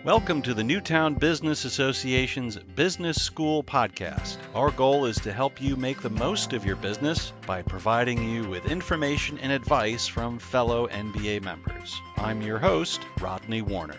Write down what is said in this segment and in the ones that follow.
Welcome to the Newtown Business Association's Business School Podcast. Our goal is to help you make the most of your business by providing you with information and advice from fellow NBA members. I'm your host, Rodney Warner.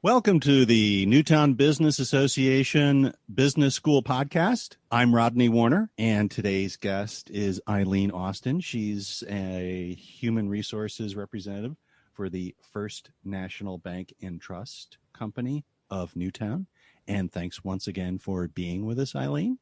Welcome to the Newtown Business Association Business School Podcast. I'm Rodney Warner, and today's guest is Eileen Austin. She's a human resources representative for the First National Bank and Trust Company of Newtown. And thanks once again for being with us, Eileen.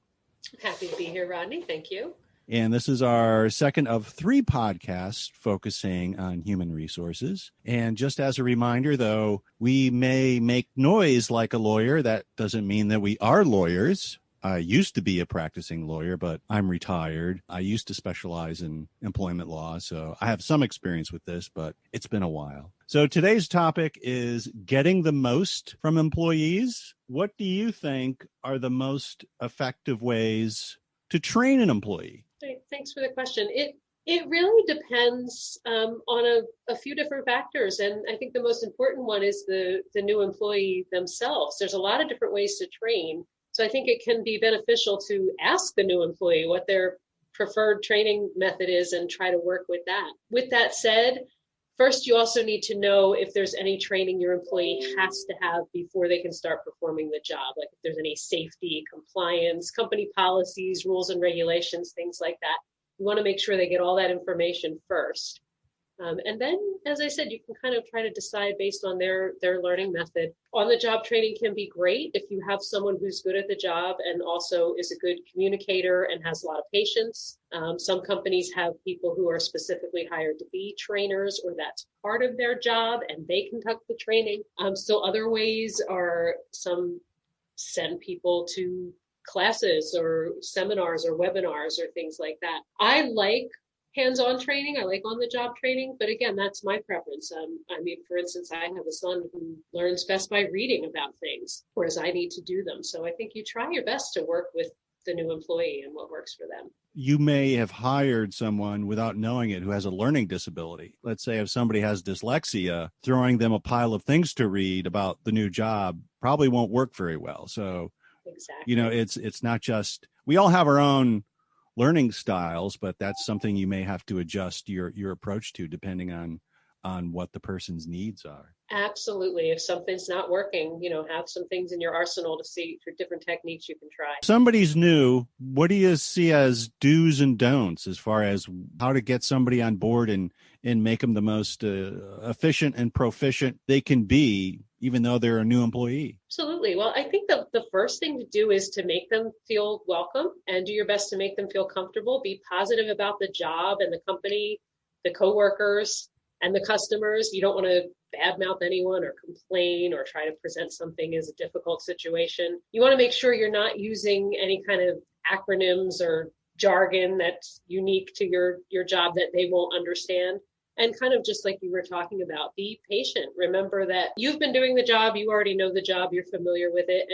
Happy to be here, Rodney. Thank you. And this is our second of 3 podcasts focusing on human resources. And just as a reminder, though, we may make noise like a lawyer. That doesn't mean that we are lawyers. I used to be a practicing lawyer, but I'm retired. I used to specialize in employment law, so I have some experience with this, but it's been a while. So today's topic is getting the most from employees. What do you think are the most effective ways to train an employee? Thanks for the question. It really depends on a few different factors. And I think the most important one is the new employee themselves. There's a lot of different ways to train. So I think it can be beneficial to ask the new employee what their preferred training method is and try to work with that. With that said, first, you also need to know if there's any training your employee has to have before they can start performing the job, like if there's any safety, compliance, company policies, rules and regulations, things like that. You want to make sure they get all that information first. And then, as I said, you can kind of try to decide based on their learning method. On-the-job training can be great if you have someone who's good at the job and also is a good communicator and has a lot of patience. Some companies have people who are specifically hired to be trainers, or that's part of their job and they conduct the training. So other ways are some send people to classes or seminars or webinars or things like that. I like hands-on training. I like on-the-job training, but again, that's my preference. For instance, I have a son who learns best by reading about things, whereas I need to do them. So I think you try your best to work with the new employee and what works for them. You may have hired someone without knowing it who has a learning disability. Let's say if somebody has dyslexia, throwing them a pile of things to read about the new job probably won't work very well. So, exactly. It's not just, we all have our own learning styles, but that's something you may have to adjust your approach to depending on what the person's needs are. Absolutely. If something's not working, have some things in your arsenal to see for different techniques you can try. Somebody's new. What do you see as do's and don'ts as far as how to get somebody on board and make them the most efficient and proficient they can be, even though they're a new employee? Absolutely. Well, I think the first thing to do is to make them feel welcome and do your best to make them feel comfortable. Be positive about the job and the company, the coworkers, and the customers. You don't want to badmouth anyone or complain or try to present something as a difficult situation. You want to make sure you're not using any kind of acronyms or jargon that's unique to your job that they won't understand. And kind of just like you were talking about, be patient. Remember that you've been doing the job, you already know the job, you're familiar with it,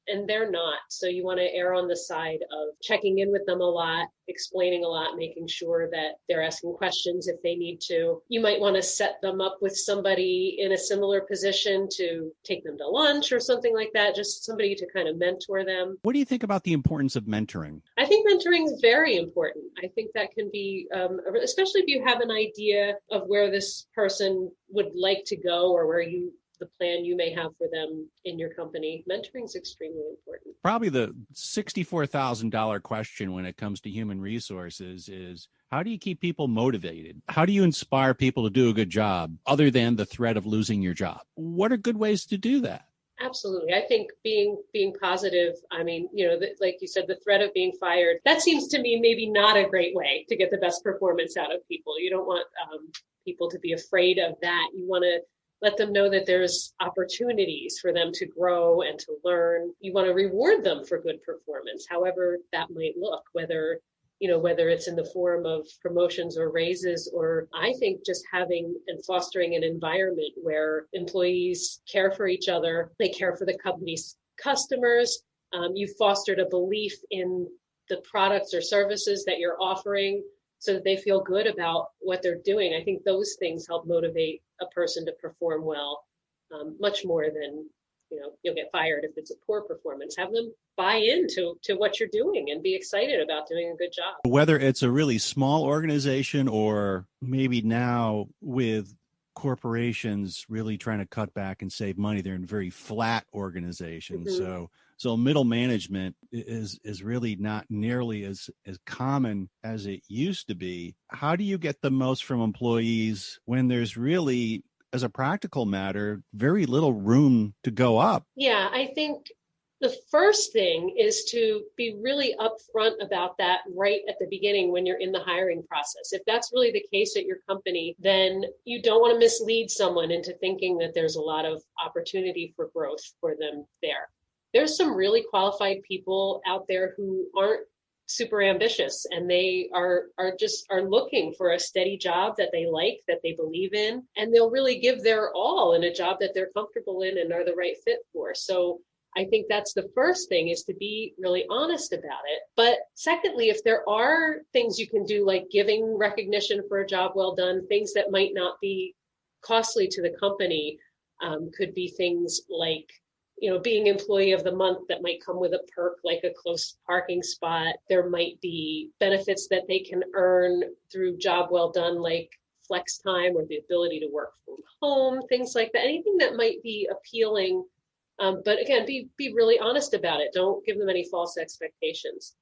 and they're not. So you want to err on the side of checking in with them a lot, explaining a lot, making sure that they're asking questions if they need to. You might want to set them up with somebody in a similar position to take them to lunch or something like that, just somebody to kind of mentor them. What do you think about the importance of mentoring? I think mentoring is very important. I think that can be, especially if you have an idea of where this person would like to go or the plan you may have for them in your company. Mentoring is extremely important. Probably the $64,000 question when it comes to human resources is, how do you keep people motivated? How do you inspire people to do a good job other than the threat of losing your job? What are good ways to do that? Absolutely. I think being positive, like you said, the threat of being fired, that seems to me maybe not a great way to get the best performance out of people. You don't want people to be afraid of that. You want to let them know that there's opportunities for them to grow and to learn. You want to reward them for good performance, however that might look, whether it's in the form of promotions or raises, or I think just having and fostering an environment where employees care for each other, they care for the company's customers. You've fostered a belief in the products or services that you're offering. so that they feel good about what they're doing. I think those things help motivate a person to perform well, much more than, you'll get fired if it's a poor performance. Have them buy into what you're doing and be excited about doing a good job. Whether it's a really small organization or maybe now with corporations really trying to cut back and save money, they're in very flat organizations. Mm-hmm. So middle management is really not nearly as common as it used to be. How do you get the most from employees when there's really, as a practical matter, very little room to go up? Yeah, I think the first thing is to be really upfront about that right at the beginning when you're in the hiring process. If that's really the case at your company, then you don't want to mislead someone into thinking that there's a lot of opportunity for growth for them there. There's some really qualified people out there who aren't super ambitious, and they are looking for a steady job that they like, that they believe in, and they'll really give their all in a job that they're comfortable in and are the right fit for. So I think that's the first thing, is to be really honest about it. But secondly, if there are things you can do, like giving recognition for a job well done, things that might not be costly to the company, could be things like, being employee of the month that might come with a perk like a close parking spot. There might be benefits that they can earn through job well done, like flex time or the ability to work from home, things like that. Anything that might be appealing. But again, be really honest about it. Don't give them any false expectations.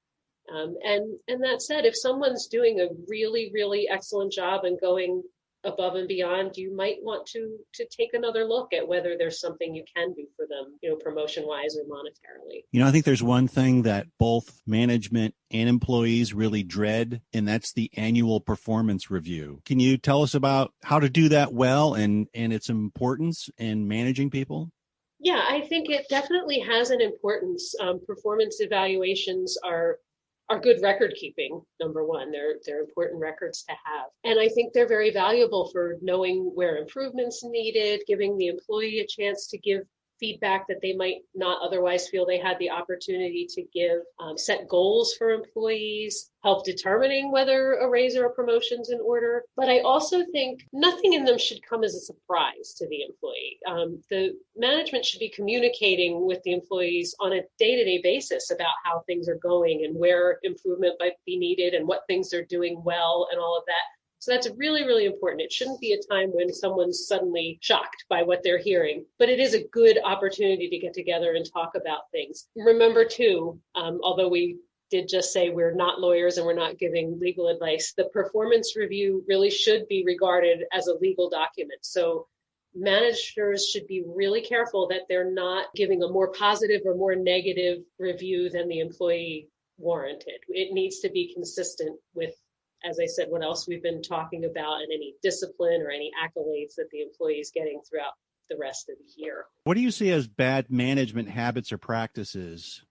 And that said, if someone's doing a really, really excellent job and going above and beyond, you might want to take another look at whether there's something you can do for them, promotion wise or monetarily. I think there's one thing that both management and employees really dread, and that's the annual performance review. Can you tell us about how to do that well and its importance in managing people? Yeah, I think it definitely has an importance. Performance evaluations are good record keeping. Number one, they're important records to have. And I think they're very valuable for knowing where improvements needed, giving the employee a chance to give feedback that they might not otherwise feel they had the opportunity to give, set goals for employees, help determining whether a raise or a promotion's in order. But I also think nothing in them should come as a surprise to the employee. The management should be communicating with the employees on a day-to-day basis about how things are going and where improvement might be needed and what things they're doing well and all of that. So that's really, really important. It shouldn't be a time when someone's suddenly shocked by what they're hearing, but it is a good opportunity to get together and talk about things. Remember too, although we did just say we're not lawyers and we're not giving legal advice, the performance review really should be regarded as a legal document. So managers should be really careful that they're not giving a more positive or more negative review than the employee warranted. It needs to be consistent with, as I said, what else we've been talking about, and any discipline or any accolades that the employee is getting throughout the rest of the year. What do you see as bad management habits or practices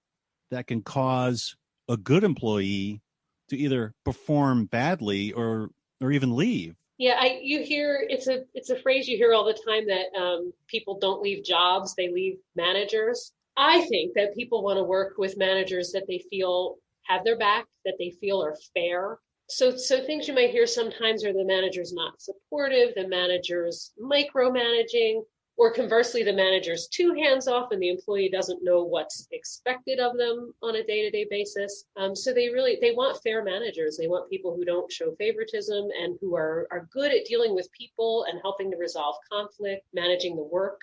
that can cause a good employee to either perform badly or even leave? Yeah, you hear, it's a phrase you hear all the time, that people don't leave jobs, they leave managers. I think that people want to work with managers that they feel have their back, that they feel are fair. So things you might hear sometimes are the manager's not supportive, the manager's micromanaging, or conversely, the manager's too hands-off and the employee doesn't know what's expected of them on a day-to-day basis. So they want fair managers. They want people who don't show favoritism and who are good at dealing with people and helping to resolve conflict, managing the work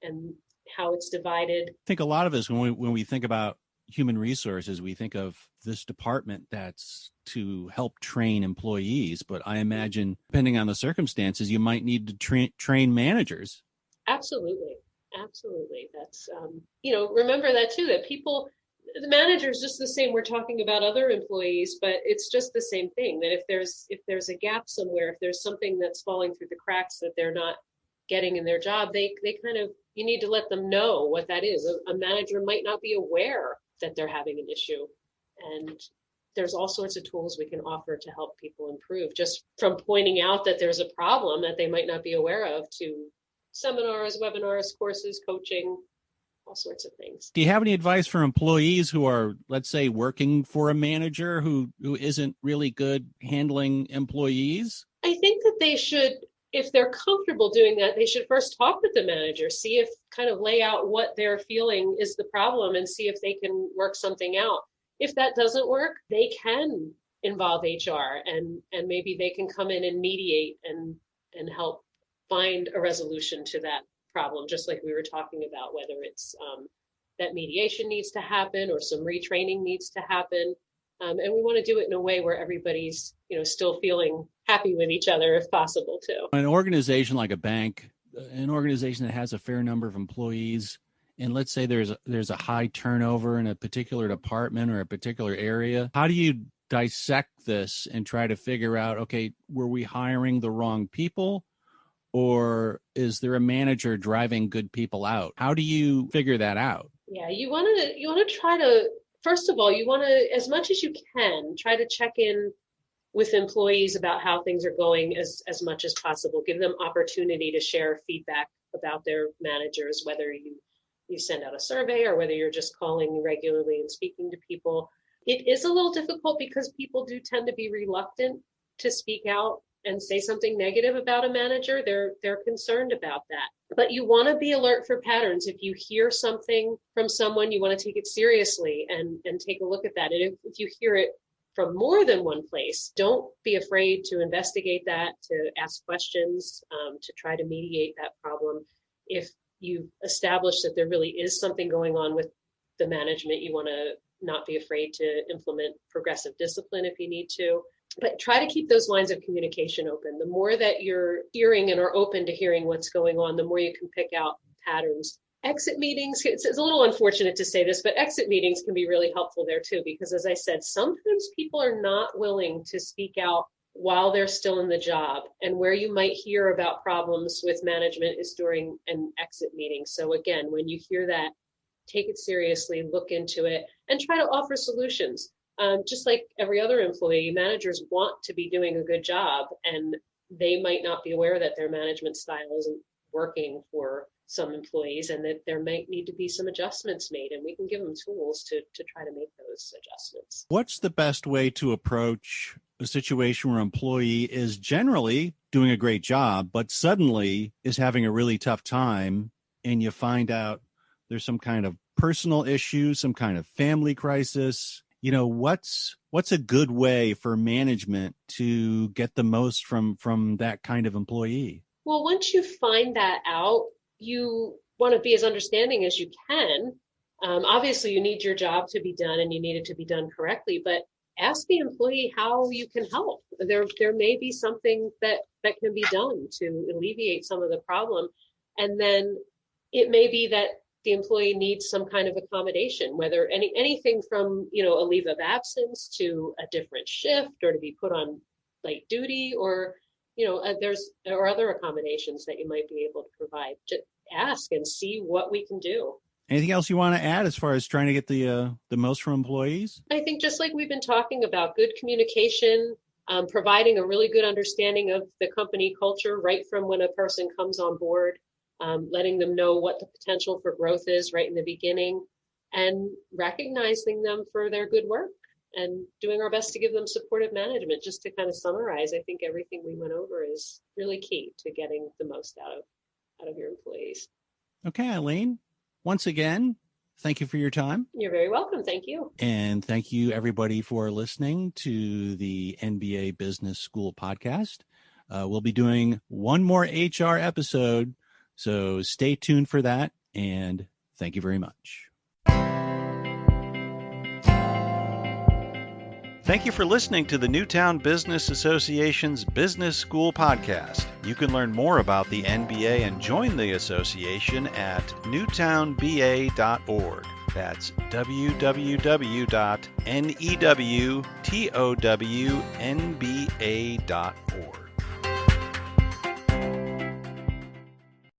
and how it's divided. I think a lot of us, when we think about human resources, we think of this department that's to help train employees. But I imagine, depending on the circumstances, you might need to train managers. Absolutely. That's, remember that too, that people, the manager is just the same. We're talking about other employees, but it's just the same thing, that if there's a gap somewhere, if there's something that's falling through the cracks that they're not getting in their job, they kind of, you need to let them know what that is. A manager might not be aware that they're having an issue. And there's all sorts of tools we can offer to help people improve, just from pointing out that there's a problem that they might not be aware of, to seminars, webinars, courses, coaching, all sorts of things. Do you have any advice for employees who are, let's say, working for a manager who isn't really good handling employees? I think that they should, if they're comfortable doing that, they should first talk with the manager, see if kind of lay out what they're feeling is the problem and see if they can work something out. If that doesn't work, they can involve HR and maybe they can come in and mediate and help find a resolution to that problem, just like we were talking about, whether it's that mediation needs to happen or some retraining needs to happen. And we want to do it in a way where everybody's, still feeling happy with each other if possible too. An organization like a bank, an organization that has a fair number of employees, and let's say there's a high turnover in a particular department or a particular area, how do you dissect this and try to figure out, okay, were we hiring the wrong people? Or is there a manager driving good people out? How do you figure that out? Yeah, you want to try to, first of all, you want to, as much as you can, try to check in with employees about how things are going as much as possible. Give them opportunity to share feedback about their managers, whether you send out a survey or whether you're just calling regularly and speaking to people. It is a little difficult because people do tend to be reluctant to speak out and say something negative about a manager. They're concerned about that. But you want to be alert for patterns. If you hear something from someone, you want to take it seriously and take a look at that. And if you hear it from more than one place, don't be afraid to investigate that, to ask questions, to try to mediate that problem. If you've established that there really is something going on with the management, you want to not be afraid to implement progressive discipline if you need to. But try to keep those lines of communication open. The more that you're hearing and are open to hearing what's going on, the more you can pick out patterns. Exit meetings, it's a little unfortunate to say this, but exit meetings can be really helpful there too, because as I said, sometimes people are not willing to speak out while they're still in the job. And where you might hear about problems with management is during an exit meeting. So again, when you hear that, take it seriously, look into it, and try to offer solutions. Just like every other employee, managers want to be doing a good job, and they might not be aware that their management style isn't working for some employees and that there might need to be some adjustments made, and we can give them tools to try to make those adjustments. What's the best way to approach a situation where an employee is generally doing a great job, but suddenly is having a really tough time, and you find out there's some kind of personal issue, some kind of family crisis? What's a good way for management to get the most from that kind of employee? Well, once you find that out, you want to be as understanding as you can. Obviously, you need your job to be done and you need it to be done correctly, but ask the employee how you can help. There may be something that can be done to alleviate some of the problem. And then it may be that the employee needs some kind of accommodation, whether anything from, a leave of absence to a different shift or to be put on late duty or, there's other accommodations that you might be able to provide. Just ask and see what we can do. Anything else you want to add as far as trying to get the most from employees? I think just like we've been talking about, good communication, providing a really good understanding of the company culture right from when a person comes on board. Letting them know what the potential for growth is right in the beginning and recognizing them for their good work and doing our best to give them supportive management. Just to kind of summarize, I think everything we went over is really key to getting the most out of your employees. Okay, Eileen, once again, thank you for your time. You're very welcome. Thank you. And thank you, everybody, for listening to the NBA Business School podcast. We'll be doing one more HR episode, so stay tuned for that, and thank you very much. Thank you for listening to the Newtown Business Association's Business School podcast. You can learn more about the NBA and join the association at newtownba.org. That's www.newtownba.org.